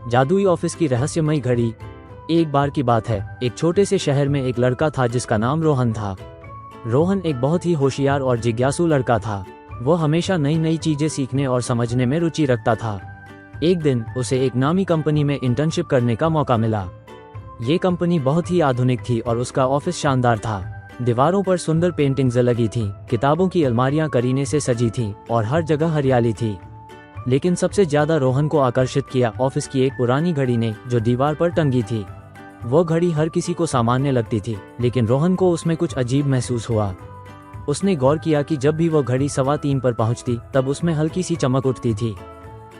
जादुई ऑफिस की रहस्यमयी घड़ी। एक बार की बात है, एक छोटे से शहर में एक लड़का था जिसका नाम रोहन था। रोहन एक बहुत ही होशियार और जिज्ञासु लड़का था। वो हमेशा नई नई चीजें सीखने और समझने में रुचि रखता था। एक दिन उसे एक नामी कंपनी में इंटर्नशिप करने का मौका मिला। ये कंपनी बहुत ही आधुनिक थी और उसका ऑफिस शानदार था। दीवारों पर सुंदर पेंटिंग्स लगी थी, किताबों की अलमारियां करीने से सजी थीं और हर जगह हरियाली थी। लेकिन सबसे ज्यादा रोहन को आकर्षित किया ऑफिस की एक पुरानी घड़ी ने, जो दीवार पर टंगी थी। वो घड़ी हर किसी को सामान्य लगती थी, लेकिन रोहन को उसमें कुछ अजीब महसूस हुआ। उसने गौर किया कि जब भी वो घड़ी 3:15 पर पहुंचती तब उसमें हल्की सी चमक उठती थी।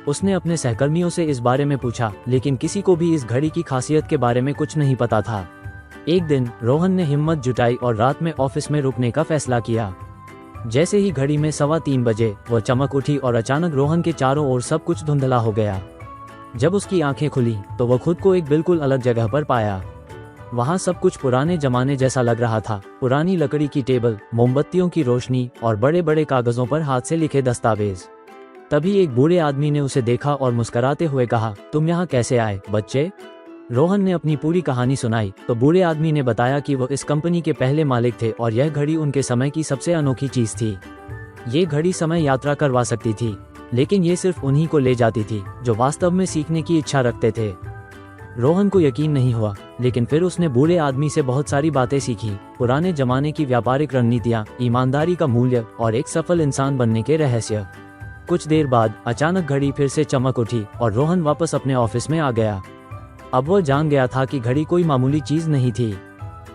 उसने अपने सहकर्मियों से इस बारे में पूछा, लेकिन किसी को भी इस घड़ी की खासियत के बारे में कुछ नहीं पता था। एक दिन रोहन ने हिम्मत जुटाई और रात में ऑफिस में रुकने का फैसला किया। जैसे ही घड़ी में 3:15 बजे वो चमक उठी और अचानक रोहन के चारों ओर सब कुछ धुंधला हो गया। जब उसकी आंखें खुली तो वो खुद को एक बिल्कुल अलग जगह पर पाया। वहाँ सब कुछ पुराने जमाने जैसा लग रहा था। पुरानी लकड़ी की टेबल, मोमबत्तियों की रोशनी और बड़े बड़े कागजों पर हाथ से लिखे दस्तावेज। तभी एक बूढ़े आदमी ने उसे देखा और मुस्कुराते हुए कहा, तुम यहाँ कैसे आए बच्चे? रोहन ने अपनी पूरी कहानी सुनाई तो बूढ़े आदमी ने बताया कि वो इस कंपनी के पहले मालिक थे और यह घड़ी उनके समय की सबसे अनोखी चीज थी। ये घड़ी समय यात्रा करवा सकती थी, लेकिन ये सिर्फ उन्हीं को ले जाती थी जो वास्तव में सीखने की इच्छा रखते थे। रोहन को यकीन नहीं हुआ, लेकिन फिर उसने बूढ़े आदमी से बहुत सारी बातें सीखी। पुराने जमाने की व्यापारिक रणनीतियाँ, ईमानदारी का मूल्य और एक सफल इंसान बनने के रहस्य। कुछ देर बाद अचानक घड़ी फिर से चमक उठी और रोहन वापस अपने ऑफिस में आ गया। अब वो जान गया था कि घड़ी कोई मामूली चीज नहीं थी।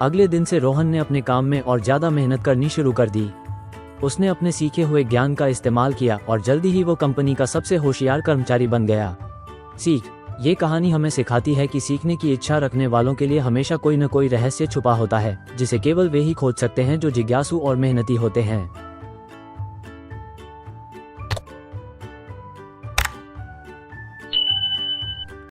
अगले दिन से रोहन ने अपने काम में और ज्यादा मेहनत करनी शुरू कर दी। उसने अपने सीखे हुए ज्ञान का इस्तेमाल किया और जल्दी ही वो कंपनी का सबसे होशियार कर्मचारी बन गया। सीख। ये कहानी हमें सिखाती है कि सीखने की इच्छा रखने वालों के लिए हमेशा कोई न कोई रहस्य छुपा होता है, जिसे केवल वे ही खोज सकते हैं जो जिज्ञासु और मेहनती होते हैं।